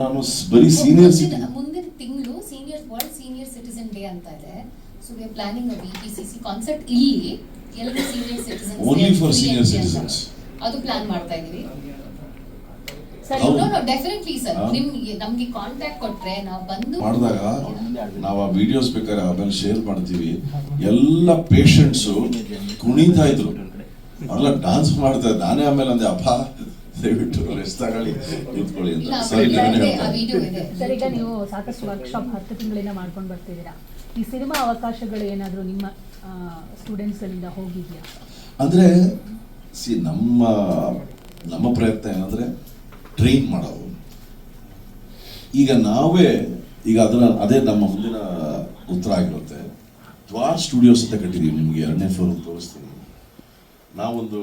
ನಾನು ಬರೀ ಸೀನಿಯರ್ ಮುಂದಿನ ತಿಂಗಳು senior world senior citizen day ಅಂತ ಇದೆ. So we are planning a VPCC concept ಇಲ್ಲಿ ಎಲ್ಲರೂ senior citizens only for senior citizens ಅದು ಪ್ಲಾನ್ ಮಾಡ್ತಾ ಇದೀವಿ ಸರ್. ನೋ ಡೆಫಿನೆಟ್ಲಿ ಸರ್, ನಿಮ್ಗೆ ನಮ್ಗೆ ಕಾಂಟ್ಯಾಕ್ಟ್ ಕೊಟ್ರೆ ನಾವು ಬಂದು ಮಾಡಿದಾಗ ನಾವು ಆ ವಿಡಿಯೋಸ್ ಬೇಕಾದ್ರೆ ಆಮೇಲೆ ಶೇರ್ ಮಾಡ್ತೀವಿ. ಎಲ್ಲ ಪೇಷಂಟ್ಸು ಕುಣಿತಾ ಇದ್ರು, ಎಲ್ಲ ಡಾನ್ಸ್ ಮಾಡ್ತಾ ಇದ್ರು. ನಾನೇ ಆಮೇಲೆ ಅಂದೆ ಅಪ್ಪ ದಯವಿಟ್ಟು ರೆಸ್ಟ್ ತಗೊಳ್ಳಿ ಕೂತ್ಕೊಳ್ಳಿ ಅಂತ. ಸರ್ ಈಗ ನೀವು ಸಾಕಷ್ಟು ವರ್ಕ್ಶಾಪ್ 10 ತಿಂಗಳಿಂದ ಮಾಡ್ಕೊಂಡು ಬರ್ತಿದ್ದೀರಾ. ಈ ಸಿನಿಮಾ ಅವಕಾಶಗಳು ಏನಾದರೂ ನಿಮ್ಮ ಸ್ಟೂಡೆಂಟ್ಸ್ ಗಳಿಂದ ಹೋಗಿದೆಯಾ? ಅಂದ್ರೆ ನಮ್ಮ ಪ್ರಯತ್ನ ಏನಂದ್ರೆ ಟ್ರೈನ್ ಮಾಡೋದು. ಈಗ ನಾವೇ ಅದೇ ನಮ್ಮ ಮುಂದಿನ ಉತ್ತರ ಆಗಿರುತ್ತೆ. ದ್ವಾರ್ ಸ್ಟುಡಿಯೋಸ್ ಅಂತ ಕಟ್ಟಿದೀವಿ. ನಿಮ್ಗೆ 2ನೇ ಫ್ಲೋರ್ ತೋರಿಸ್ತೀನಿ. ನಾವೊಂದು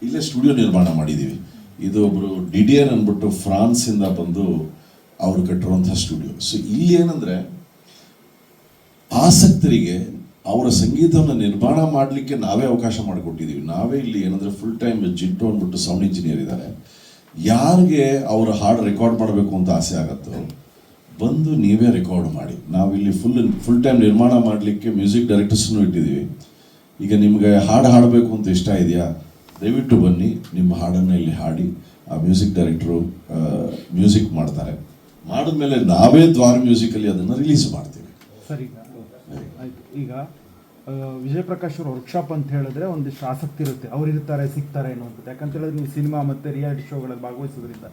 ಇಲ್ಲೇ ಸ್ಟುಡಿಯೋ ನಿರ್ಮಾಣ ಮಾಡಿದೀವಿ. ಇದು ಒಬ್ರು ಡಿಡಿಯರ್ ಅಂದ್ಬಿಟ್ಟು ಫ್ರಾನ್ಸ್ ಇಂದ ಬಂದು ಅವರು ಕಟ್ಟಿರುವಂತಹ ಸ್ಟುಡಿಯೋ. ಸೊ ಇಲ್ಲಿ ಏನಂದ್ರೆ ಆಸಕ್ತರಿಗೆ ಅವರ ಸಂಗೀತವನ್ನು ನಿರ್ಮಾಣ ಮಾಡಲಿಕ್ಕೆ ನಾವೇ ಅವಕಾಶ ಮಾಡಿಕೊಟ್ಟಿದ್ದೀವಿ. ನಾವೇ ಇಲ್ಲಿ ಏನಂದ್ರೆ ಫುಲ್ ಟೈಮ್ ಜಿಂಟು ಅಂದ್ಬಿಟ್ಟು ಸೌಂಡ್ ಇಂಜಿನಿಯರ್ ಇದ್ದಾರೆ. ಯಾರಿಗೆ ಅವರ ಹಾಡು ರೆಕಾರ್ಡ್ ಮಾಡಬೇಕು ಅಂತ ಆಸೆ ಆಗತ್ತೋ ಬಂದು ನೀವೇ ರೆಕಾರ್ಡ್ ಮಾಡಿ. ನಾವಿಲ್ಲಿ ಫುಲ್ ಟೈಮ್ ನಿರ್ಮಾಣ ಮಾಡಲಿಕ್ಕೆ ಮ್ಯೂಸಿಕ್ ಡೈರೆಕ್ಟರ್ಸ್ನು ಇಟ್ಟಿದ್ದೀವಿ. ಈಗ ನಿಮ್ಗೆ ಹಾಡು ಹಾಡಬೇಕು ಅಂತ ಇಷ್ಟ ಇದೆಯಾ, ದಯವಿಟ್ಟು ಬನ್ನಿ, ನಿಮ್ಮ ಹಾಡನ್ನು ಇಲ್ಲಿ ಹಾಡಿ. ಆ ಮ್ಯೂಸಿಕ್ ಡೈರೆಕ್ಟ್ರು ಮ್ಯೂಸಿಕ್ ಮಾಡ್ತಾರೆ. ಮಾಡಿದ್ಮೇಲೆ ನಾವೇ ದ್ವಾರ ಮ್ಯೂಸಿಕಲ್ಲಿ ಅದನ್ನು ರಿಲೀಸ್ ಮಾಡ್ತೀವಿ. ಸರಿ, ಈಗ ವಿಜಯ್ ಪ್ರಕಾಶ್ ಅವ್ರ ವರ್ಕ್ಶಾಪ್ ಅಂತ ಹೇಳಿದ್ರೆ ಒಂದಿಷ್ಟು ಆಸಕ್ತಿ ಇರುತ್ತೆ, ಅವ್ರು ಇರ್ತಾರೆ ಸಿಗ್ತಾರೆ ಅನ್ನುವಂಥದ್ದು. ಯಾಕಂತ ಹೇಳಿದ್ರೆ ನೀವು ಸಿನಿಮಾ ಮತ್ತು ರಿಯಾಲಿಟಿ ಶೋಗಳಲ್ಲಿ ಭಾಗವಹಿಸೋದ್ರಿಂದ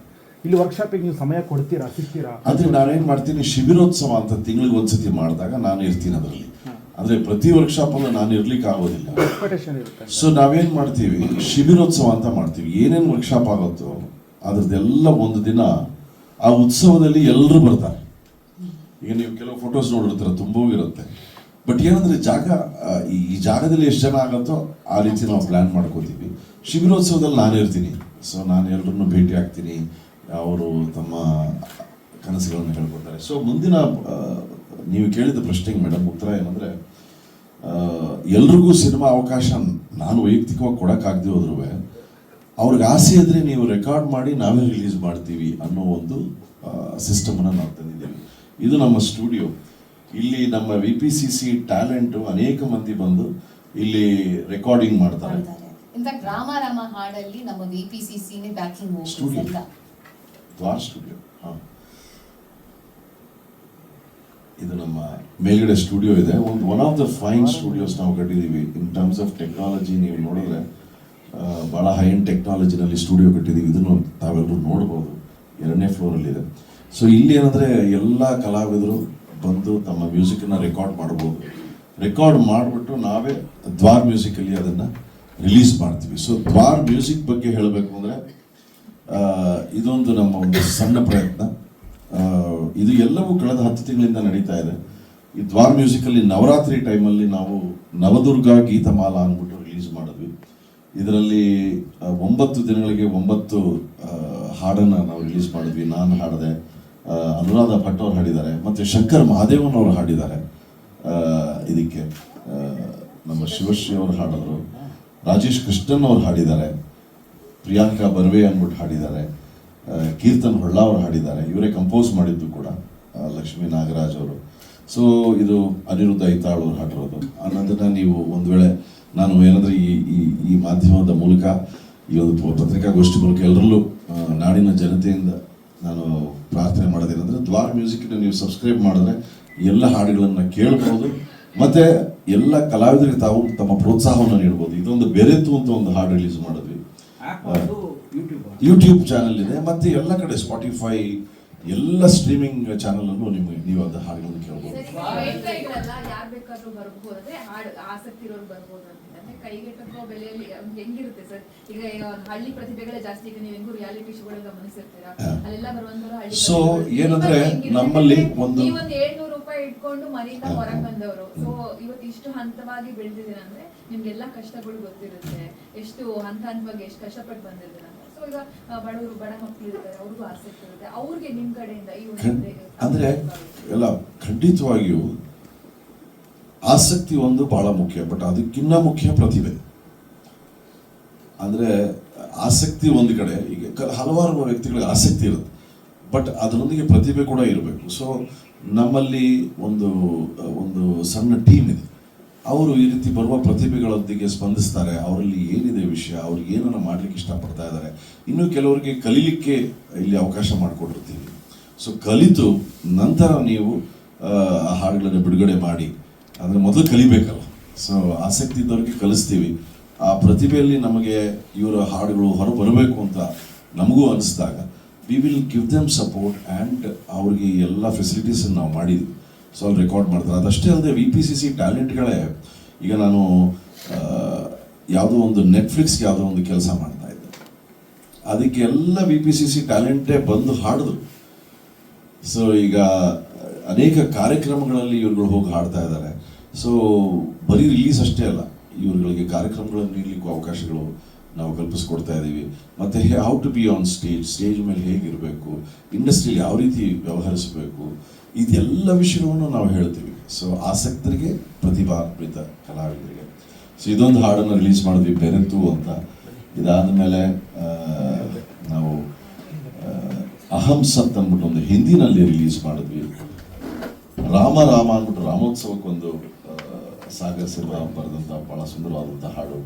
ಇಲ್ಲಿ ವರ್ಕ್ಶಾಪಿಗೆ ನೀವು ಸಮಯ ಕೊಡ್ತೀರಾ, ಸಿಗ್ತೀರಾ? ಆದರೆ ನಾನೇನು ಮಾಡ್ತೀನಿ, ಶಿಬಿರೋತ್ಸವ ಅಂತ ತಿಂಗಳಿಗೆ ಒಂದ್ಸತಿ ಮಾಡಿದಾಗ ನಾನು ಇರ್ತೀನಿ ಅದರಲ್ಲಿ. ಅಂದ್ರೆ ಪ್ರತಿ ವರ್ಕ್ಶಾಪ್ ಅನ್ನು ನಾನು ಇರ್ಲಿಕ್ಕೆ ಆಗೋದಿಲ್ಲ. ಸೊ ನಾವೇನ್ ಮಾಡ್ತೀವಿ, ಶಿಬಿರೋತ್ಸವ ಅಂತ ಮಾಡ್ತೀವಿ. ಏನೇನು ವರ್ಕ್ಶಾಪ್ ಆಗುತ್ತೋ ಅದ್ರದ್ದೆಲ್ಲ ಒಂದು ದಿನ ಆ ಉತ್ಸವದಲ್ಲಿ ಎಲ್ಲರೂ ಬರ್ತಾರೆ. ಈಗ ನೀವು ಕೆಲವು ಫೋಟೋಸ್ ನೋಡಿರ್ತೀರ, ತುಂಬಾ ಇರುತ್ತೆ. ಬಟ್ ಏನಂದ್ರೆ ಈ ಜಾಗದಲ್ಲಿ ಎಷ್ಟು ಜನ ಆಗುತ್ತೋ ಆ ರೀತಿ ನಾವು ಪ್ಲಾನ್ ಮಾಡ್ಕೋತೀವಿ. ಶಿಬಿರೋತ್ಸವದಲ್ಲಿ ನಾನು ಇರ್ತೀನಿ. ಸೊ ನಾನು ಎಲ್ಲರನ್ನು ಭೇಟಿ ಆಗ್ತೀನಿ, ಅವರು ತಮ್ಮ ಕನಸುಗಳನ್ನು ಹೇಳ್ಕೊತಾರೆ. ಸೊ ಮುಂದಿನ ನೀವು ಕೇಳಿದ ಪ್ರಶ್ನೆಗೆ ಮೇಡಮ್ ಉತ್ತರ ಏನಂದ್ರೆ, ಎಲ್ರಿಗೂ ಸಿನಿಮಾ ಅವಕಾಶ ನಾನು ವೈಯಕ್ತಿಕವಾಗಿ ಕೊಡೋಕ್ಕಾಗದೆ ಹೋದ್ರೂ ಅವ್ರಿಗೆ ಆಸೆ ಇದ್ರೆ ನೀವು ರೆಕಾರ್ಡ್ ಮಾಡಿ ನಾವೇ ರಿಲೀಸ್ ಮಾಡ್ತೀವಿ ಅನ್ನೋ ಒಂದು ಸಿಸ್ಟಮನ್ನು ನಾವು ತಂದಿದ್ದೀವಿ. ಇದು ನಮ್ಮ ಸ್ಟುಡಿಯೋ. ಇಲ್ಲಿ ನಮ್ಮ ವಿಪಿಸಿಸಿ ಟ್ಯಾಲೆಂಟು ಅನೇಕ ಮಂದಿ ಬಂದು ಇಲ್ಲಿ ರೆಕಾರ್ಡಿಂಗ್ ಮಾಡ್ತಾರೆ. ಇನ್ಫ್ಯಾಕ್ಟ್ ರಾಮ ಹಾಡಲ್ಲಿ ನಮ್ಮ ವಿಪಿಸಿಸಿನೇ ಬ್ಯಾಕಿಂಗ್ ಸ್ಟುಡಿಯೋ, ದ್ವಾರ್ ಸ್ಟುಡಿಯೋ. ಇದು ನಮ್ಮ ಮೇಲ್ಗಡೆ ಸ್ಟುಡಿಯೋ ಇದೆ. One of the fine studios ನಾವು ಕಟ್ಟಿದ್ದೀವಿ. ಇನ್ ಟರ್ಮ್ಸ್ ಆಫ್ ಟೆಕ್ನಾಲಜಿ ನೀವು ನೋಡಿದ್ರೆ ಭಾಳ ಹೈ ಎಂಡ್ ಟೆಕ್ನಾಲಜಿನಲ್ಲಿ ಸ್ಟುಡಿಯೋ ಕಟ್ಟಿದ್ದೀವಿ. ಇದನ್ನು ತಾವೆಲ್ಲರೂ ನೋಡ್ಬೋದು. 2ನೇ ಫ್ಲೋರಲ್ಲಿದೆ. ಸೊ ಇಲ್ಲಿ ಏನಂದರೆ ಎಲ್ಲ ಕಲಾವಿದರು ಬಂದು ತಮ್ಮ ಮ್ಯೂಸಿಕನ್ನು ರೆಕಾರ್ಡ್ ಮಾಡ್ಬೋದು. ರೆಕಾರ್ಡ್ ಮಾಡಿಬಿಟ್ಟು ನಾವೇ ದ್ವಾರ್ ಮ್ಯೂಸಿಕಲ್ಲಿ ಅದನ್ನು ರಿಲೀಸ್ ಮಾಡ್ತೀವಿ. ಸೊ ದ್ವಾರ್ ಮ್ಯೂಸಿಕ್ ಬಗ್ಗೆ ಹೇಳಬೇಕು ಅಂದರೆ ಇದೊಂದು ನಮ್ಮ ಒಂದು ಸಣ್ಣ ಪ್ರಯತ್ನ. ಇದು ಎಲ್ಲವೂ ಕಳೆದ 10 ತಿಂಗಳಿಂದ ನಡೀತಾ ಇದೆ. ಈ ದ್ವಾರ್ ಮ್ಯೂಸಿಕಲ್ಲಿ ನವರಾತ್ರಿ ಟೈಮಲ್ಲಿ ನಾವು ನವದುರ್ಗಾ ಗೀತಮಾಲಾ ಅಂದ್ಬಿಟ್ಟು ರಿಲೀಸ್ ಮಾಡಿದ್ವಿ. ಇದರಲ್ಲಿ 9 ದಿನಗಳಿಗೆ 9 ಹಾಡನ್ನು ನಾವು ರಿಲೀಸ್ ಮಾಡಿದ್ವಿ. ನಾನು ಹಾಡಿದೆ, ಅನುರಾಧ ಭಟ್ ಅವ್ರು ಹಾಡಿದ್ದಾರೆ, ಮತ್ತು ಶಂಕರ್ ಮಹಾದೇವನ್ ಅವರು ಹಾಡಿದ್ದಾರೆ. ಇದಕ್ಕೆ ನಮ್ಮ ಶಿವಶ್ರೀ ಅವರು ಹಾಡಿದ್ರು, ರಾಜೇಶ್ ಕೃಷ್ಣನ್ ಅವರು ಹಾಡಿದ್ದಾರೆ, ಪ್ರಿಯಾಂಕಾ ಬರ್ವೆ ಅಂದ್ಬಿಟ್ಟು ಹಾಡಿದ್ದಾರೆ, ಕೀರ್ತನ್ ಹೊಳ್ಳ ಅವರು ಹಾಡಿದ್ದಾರೆ. ಇವರೇ ಕಂಪೋಸ್ ಮಾಡಿದ್ದು ಕೂಡ, ಲಕ್ಷ್ಮೀ ನಾಗರಾಜ್ ಅವರು. ಸೊ ಇದು ಅನಿರುದ್ಧ ಐತಾಳ್ ಅವರು ಹಾಡಿರೋದು. ಅನ್ನೋದನ್ನ ನೀವು ಒಂದು ವೇಳೆ ನಾನು ಏನಂದ್ರೆ ಈ ಮಾಧ್ಯಮದ ಮೂಲಕ, ಈ ಒಂದು ಪತ್ರಿಕಾಗೋಷ್ಠಿ ಮೂಲಕ ಎಲ್ಲರಲ್ಲೂ ನಾಡಿನ ಜನತೆಯಿಂದ ನಾನು ಪ್ರಾರ್ಥನೆ ಮಾಡೋದೇನೆಂದ್ರೆ, ದ್ವಾರ್ ಮ್ಯೂಸಿಕ್ನ ನೀವು ಸಬ್ಸ್ಕ್ರೈಬ್ ಮಾಡಿದ್ರೆ ಎಲ್ಲ ಹಾಡುಗಳನ್ನು ಕೇಳ್ಬೋದು, ಮತ್ತೆ ಎಲ್ಲ ಕಲಾವಿದರಿಗೆ ತಾವು ತಮ್ಮ ಪ್ರೋತ್ಸಾಹವನ್ನು ನೀಡ್ಬೋದು. ಇದೊಂದು ಬೆರೆತು ಅಂತ ಒಂದು ಹಾಡು ರಿಲೀಸ್ ಮಾಡಿದ್ವಿ. ಯೂಟ್ಯೂಬ್ ಚಾನೆಲ್ ಇದೆ, ಮತ್ತೆ ಎಲ್ಲ ಕಡೆ ಸ್ಪಾಟಿಫೈ ಎಲ್ಲ ಸ್ಟ್ರೀಮಿಂಗ್ ಚಾನೆಲ್ ಅನ್ನು ನೀವು ಅದು ಹಾಡುಗಳನ್ನು ಕೇಳಬಹುದು. ಆಸಕ್ತಿ ಇರೋರು ಬರ್ಬೋದು ಅಂತ ಕೈಗೆಟಕುವ ಬೆಲೆಯಲ್ಲಿ ಹೆಂಗಿರುತ್ತೆ ಸರ್? ಈಗ ಹಳ್ಳಿ ಪ್ರತಿಭೆಗಳೇ ಜಾಸ್ತಿ. ಈಗ ನೀವು ಹೆಂಗೂ ರಿಯಾಲಿಟಿ ಶೋಗಳು ಗಮನಿಸಿರ್ತೀರಾ, ಅಲ್ಲೆಲ್ಲ ಬರುವಂತರು ಹಳ್ಳಿ. ಸೊ ಏನಂದ್ರೆ ನಮ್ಮಲ್ಲಿ ಒಂದು 700 ರೂಪಾಯಿ ಇಟ್ಕೊಂಡು ಮನೆಯಿಂದ ಹೊರಗೆ ಬಂದವರು. ಸೊ ಇವತ್ತು ಇಷ್ಟು ಹಂತವಾಗಿ ಬೆಳೆದಿದ್ದೀರ ಅಂದ್ರೆ ನಿಮ್ಗೆಲ್ಲ ಕಷ್ಟಗಳು ಗೊತ್ತಿರುತ್ತೆ, ಎಷ್ಟು ಹಂತವಾಗಿ ಎಷ್ಟು ಕಷ್ಟಪಟ್ಟು ಬಂದಿದ್ದೀರ ಅಂತ. ಸೊ ಈಗ ಬಡವರು, ಬಡ ಮಕ್ಕಳು ಇರ್ತಾರೆ, ಅವ್ರಿಗೂ ಆಸಕ್ತಿ ಇರುತ್ತೆ. ಅವ್ರಿಗೆ ನಿಮ್ ಕಡೆಯಿಂದ ಈ ಅಂದ್ರೆ ಎಲ್ಲ ಖಂಡಿತವಾಗಿಯೂ ಆಸಕ್ತಿ ಒಂದು ಬಹಳ ಮುಖ್ಯ. ಬಟ್ ಅದಕ್ಕಿಂತ ಮುಖ್ಯ ಪ್ರತಿಭೆ. ಅಂದ್ರೆ ಆಸಕ್ತಿ ಒಂದು ಕಡೆ, ಈಗ ಹಲವಾರು ವ್ಯಕ್ತಿಗಳಿಗೆ ಆಸಕ್ತಿ ಇರುತ್ತೆ, ಬಟ್ ಅದರೊಂದಿಗೆ ಪ್ರತಿಭೆ ಕೂಡ ಇರಬೇಕು. ಸೊ ನಮ್ಮಲ್ಲಿ ಒಂದು ಸಣ್ಣ ಟೀಮ್ ಇದೆ. ಅವರು ಈ ರೀತಿ ಬರುವ ಪ್ರತಿಭೆಗಳೊಂದಿಗೆ ಸ್ಪಂದಿಸ್ತಾರೆ. ಅವರಲ್ಲಿ ಏನಿದೆ ವಿಷಯ, ಅವ್ರಿಗೆ ಏನನ್ನ ಮಾಡ್ಲಿಕ್ಕೆ ಇಷ್ಟಪಡ್ತಾ ಇದ್ದಾರೆ. ಇನ್ನು ಕೆಲವರಿಗೆ ಕಲೀಲಿಕ್ಕೆ ಇಲ್ಲಿ ಅವಕಾಶ ಮಾಡಿಕೊಟ್ಟಿರ್ತೀವಿ. ಸೊ ಕಲಿತು ನಂತರ ನೀವು ಆ ಹಾಡುಗಳನ್ನು ಬಿಡುಗಡೆ ಮಾಡಿ, ಅಂದರೆ ಮೊದಲು ಕಲಿಬೇಕಲ್ಲ. ಸೊ ಆಸಕ್ತಿ ಇದ್ದವ್ರಿಗೆ ಕಲಿಸ್ತೀವಿ. ಆ ಪ್ರತಿಭೆಯಲ್ಲಿ ನಮಗೆ ಇವರ ಹಾಡುಗಳು ಹೊರಬರಬೇಕು ಅಂತ ನಮಗೂ ಅನಿಸಿದಾಗ we will give them support and ಅವ್ರಿಗೆ ಎಲ್ಲ ಫೆಸಿಲಿಟೀಸನ್ನು ನಾವು ಮಾಡಿದ್ವಿ. ಸೊ ಅಲ್ಲಿ ರೆಕಾರ್ಡ್ ಮಾಡ್ತಾರೆ. ಅದಷ್ಟೇ ಅಲ್ಲದೆ VPCC ಟ್ಯಾಲೆಂಟ್ಗಳೇ, ಈಗ ನಾನು ಯಾವುದೋ ಒಂದು ನೆಟ್ಫ್ಲಿಕ್ಸ್ಗೆ ಯಾವುದೋ ಒಂದು ಕೆಲಸ ಮಾಡ್ತಾ ಇದ್ದೆ. ಅದಕ್ಕೆ ಎಲ್ಲ VPCC ಟ್ಯಾಲೆಂಟೇ ಬಂದು ಹಾಡಿದ್ರು. ಸೊ ಈಗ ಅನೇಕ ಕಾರ್ಯಕ್ರಮಗಳಲ್ಲಿ ಇವ್ರುಗಳು ಹೋಗಿ ಹಾಡ್ತಾ ಇದ್ದಾರೆ. ಸೊ ಬರೀ ರಿಲೀಸ್ ಅಷ್ಟೇ ಅಲ್ಲ, ಇವ್ರುಗಳಿಗೆ ಕಾರ್ಯಕ್ರಮಗಳನ್ನು ನೀಡಲಿಕ್ಕೂ ಅವಕಾಶಗಳು ನಾವು ಕಲ್ಪಿಸ್ಕೊಡ್ತಾ ಇದ್ದೀವಿ. ಮತ್ತು how to be on stage ಮೇಲೆ ಹೇಗಿರಬೇಕು, ಇಂಡಸ್ಟ್ರಿಯಲ್ಲಿ ಯಾವ ರೀತಿ ವ್ಯವಹರಿಸಬೇಕು, ಇದೆಲ್ಲ ವಿಷಯವನ್ನು ನಾವು ಹೇಳ್ತೀವಿ. ಸೊ ಆಸಕ್ತರಿಗೆ, ಪ್ರತಿಭಾನ್ವಿತ ಕಲಾವಿದರಿಗೆ. ಸೊ ಇದೊಂದು ಹಾಡನ್ನು ರಿಲೀಸ್ ಮಾಡಿದ್ವಿ, ಬೆರೆತು ಅಂತ. ಇದಾದ ಮೇಲೆ ನಾವು ಅಹಂ ಸತ್ ಅಂದ್ಬಿಟ್ಟು ಒಂದು ಹಿಂದಿನಲ್ಲಿ ರಿಲೀಸ್ ಮಾಡಿದ್ವಿ. ರಾಮ ರಾಮ ಅಂದ್ಬಿಟ್ಟು ರಾಮೋತ್ಸವಕ್ಕೊಂದು ಸಾಗರ್ ಸಿಂಹ ಬರೆದಂಥ ಭಾಳ ಸುಂದರವಾದಂಥ ಹಾಡು.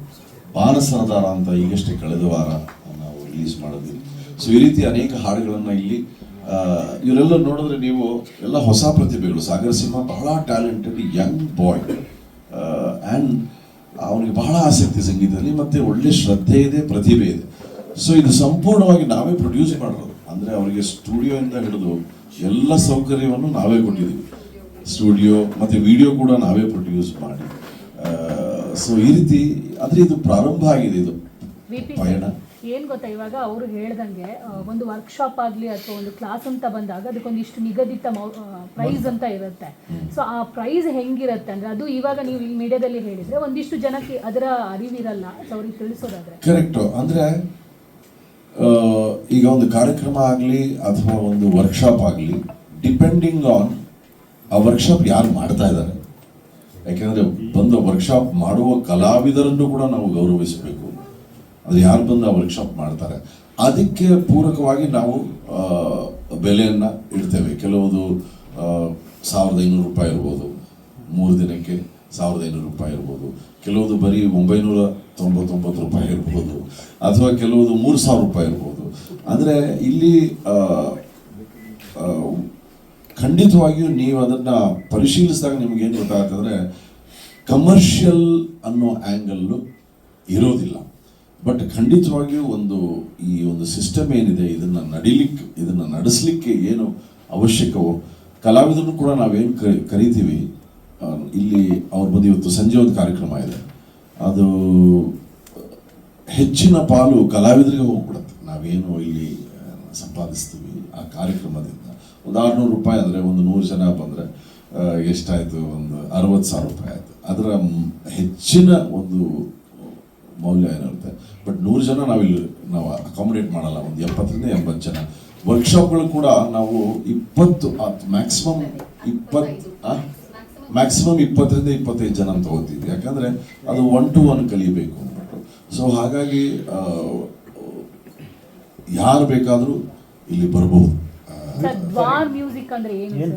ಬಾನಸರದಾರ ಅಂತ ಈಗಷ್ಟೇ ಕಳೆದ ವಾರ ನಾವು ರಿಲೀಸ್ ಮಾಡಿದ್ವಿ. ಸೊ ಈ ರೀತಿ ಅನೇಕ ಹಾಡುಗಳನ್ನು ಇಲ್ಲಿ ಇವರೆಲ್ಲ ನೋಡಿದ್ರೆ ನೀವು ಎಲ್ಲ ಹೊಸ ಪ್ರತಿಭೆಗಳು. ಸಾಗರ್ ಸಿಂಹ ಬಹಳ ಟ್ಯಾಲೆಂಟೆಡ್ ಯಂಗ್ ಬಾಯ್ ಆ್ಯಂಡ್ ಅವನಿಗೆ ಬಹಳ ಆಸಕ್ತಿ ಸಂಗೀತದಲ್ಲಿ, ಮತ್ತು ಒಳ್ಳೆ ಶ್ರದ್ಧೆ ಇದೆ, ಪ್ರತಿಭೆ ಇದೆ. ಸೊ ಇದು ಸಂಪೂರ್ಣವಾಗಿ ನಾವೇ ಪ್ರೊಡ್ಯೂಸ್ ಮಾಡಿರೋದು. ಅಂದರೆ ಅವರಿಗೆ ಸ್ಟುಡಿಯೋಯಿಂದ ಹಿಡಿದು ಎಲ್ಲ ಸೌಕರ್ಯವನ್ನು ನಾವೇ ಕೊಟ್ಟಿದ್ದೀವಿ. ಸ್ಟುಡಿಯೋ ಮತ್ತು ವಿಡಿಯೋ ಕೂಡ ನಾವೇ ಪ್ರೊಡ್ಯೂಸ್ ಮಾಡಿ. ಸೊ ಈ ರೀತಿ ಅಂದರೆ ಇದು ಪ್ರಾರಂಭ ಆಗಿದೆ, ಇದು ಪಯಣ. ಏನು ಗೊತ್ತಾ, ಇವಾಗ ಅವರು ಹೇಳ್ದಂಗೆ ಒಂದು ವರ್ಕ್ಶಾಪ್ ಆಗಲಿ ಅಥವಾ ಒಂದು ಕ್ಲಾಸ್ ಅಂತ ಬಂದಾಗ ಅದಕ್ಕೊಂದಿಷ್ಟು ನಿಗದಿತ ಪ್ರೈಸ್ ಅಂತ ಇರುತ್ತೆ. ಸೊ ಆ ಪ್ರೈಸ್ ಹೆಂಗಿರುತ್ತೆ ಅಂದರೆ, ಅದು ಇವಾಗ ನೀವು ಈ ಮೀಡಿಯಾದಲ್ಲಿ ಹೇಳಿದರೆ ಒಂದಿಷ್ಟು ಜನಕ್ಕೆ ಅದರ ಅರಿವಿರಲ್ಲ. ಸೊ ಅವ್ರಿಗೆ ತಿಳಿಸೋದಾದ್ರೆ ಕರೆಕ್ಟು. ಅಂದರೆ ಈಗ ಒಂದು ಕಾರ್ಯಕ್ರಮ ಆಗಲಿ ಅಥವಾ ಒಂದು ವರ್ಕ್ಶಾಪ್ ಆಗಲಿ, ಡಿಪೆಂಡಿಂಗ್ ಆನ್ ಆ ವರ್ಕ್ಶಾಪ್ ಯಾರು ಮಾಡ್ತಾ ಇದ್ದಾರೆ. ಯಾಕೆಂದರೆ ಬಂದು ವರ್ಕ್ಶಾಪ್ ಮಾಡುವ ಕಲಾವಿದರನ್ನು ಕೂಡ ನಾವು ಗೌರವಿಸಬೇಕು. ಅದು ಯಾರು ಬಂದು ಆ ವರ್ಕ್ಶಾಪ್ ಮಾಡ್ತಾರೆ ಅದಕ್ಕೆ ಪೂರಕವಾಗಿ ನಾವು ಬೆಲೆಯನ್ನು ಇಡ್ತೇವೆ. ಕೆಲವುದು 1500 ರೂಪಾಯಿ ಇರ್ಬೋದು, 3 ದಿನಕ್ಕೆ 1500 ರೂಪಾಯಿ ಇರ್ಬೋದು. ಕೆಲವುದು ಬರೀ 999 ರೂಪಾಯಿ ಇರ್ಬೋದು, ಅಥವಾ ಕೆಲವುದು 3000 ರೂಪಾಯಿ ಇರ್ಬೋದು. ಅಂದರೆ ಇಲ್ಲಿ ಖಂಡಿತವಾಗಿಯೂ ನೀವು ಅದನ್ನು ಪರಿಶೀಲಿಸಿದಾಗ ನಿಮಗೇನು ಗೊತ್ತಾಗ್ತದೆ, ಕಮರ್ಷಿಯಲ್ ಅನ್ನೋ ಆ್ಯಂಗಲ್ಲು ಇರೋದಿಲ್ಲ. ಬಟ್ ಖಂಡಿತವಾಗಿಯೂ ಈ ಒಂದು ಸಿಸ್ಟಮ್ ಏನಿದೆ, ಇದನ್ನು ನಡೆಸಲಿಕ್ಕೆ ಏನು ಅವಶ್ಯಕವೋ, ಕಲಾವಿದರನ್ನು ಕೂಡ ನಾವೇನು ಕರಿತೀವಿ. ಇಲ್ಲಿ ಅವ್ರ ಬಂದು ಇವತ್ತು ಸಂಜೆ ಒಂದು ಕಾರ್ಯಕ್ರಮ ಇದೆ, ಅದು ಹೆಚ್ಚಿನ ಪಾಲು ಕಲಾವಿದರಿಗೆ ಹೋಗ್ಬಿಡುತ್ತೆ. ನಾವೇನು ಇಲ್ಲಿ ಸಂಪಾದಿಸ್ತೀವಿ ಆ ಕಾರ್ಯಕ್ರಮದಿಂದ ಒಂದು 600 ರೂಪಾಯಿ ಅಂದರೆ ಒಂದು 100 ಜನ ಬಂದರೆ ಎಷ್ಟಾಯಿತು, ಒಂದು 60,000 ರೂಪಾಯಿ ಆಯಿತು. ಅದರ ಹೆಚ್ಚಿನ ಒಂದು ಮೌಲ್ಯ ಏನಿರುತ್ತೆ. ಬಟ್ 100 ಜನ ನಾವು ಅಕಾಮಿಡೇಟ್ ಮಾಡಲ್ಲ, ಒಂದು 70ರಿಂದ 80 ಜನ. ವರ್ಕ್ಶಾಪ್ಗಳು ಕೂಡ ನಾವು 20 ಮ್ಯಾಕ್ಸಿಮಮ್ 20ರಿಂದ 25 ಜನ ಅಂತ ಹೋಗ್ತೀವಿ. ಯಾಕಂದರೆ ಅದು 1-to-1 ಕಲಿಬೇಕು ಅಂದ್ಬಿಟ್ಟು. ಸೊ ಹಾಗಾಗಿ ಯಾರು ಬೇಕಾದರೂ ಇಲ್ಲಿ ಬರ್ಬೋದು. ದ್ವಾರ ಮ್ಯೂಸಿಕ್ ಅಂದ್ರೆ ಏನು?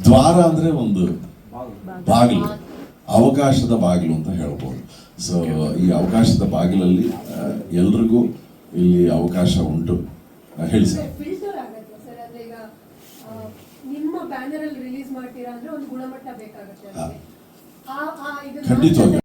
ದ್ವಾರ ಅಂದರೆ ಒಂದು ಬಾಗಿಲು, ಅವಕಾಶದ ಬಾಗಿಲು ಅಂತ ಹೇಳ್ಬೋದು. ಸೊ ಈ ಅವಕಾಶದ ಬಾಗಿಲಲ್ಲಿ ಎಲ್ರಿಗೂ ಇಲ್ಲಿ ಅವಕಾಶ ಉಂಟು. ಹೇಳಿ ಸರ್. ಫಿಲ್ಟರ್ ಆಗುತ್ತೆ ಸರ್, ಅಂದ್ರೆ ಈಗ ನಿಮ್ಮ ಬ್ಯಾನರ್ ಅಲ್ಲಿ ರಿಲೀಸ್ ಮಾಡ್ತೀರಾ ಅಂದ್ರೆ ಒಂದು ಗುಣಮಟ್ಟ ಬೇಕಾಗುತ್ತೆ. ಖಂಡಿತವಾಗಿ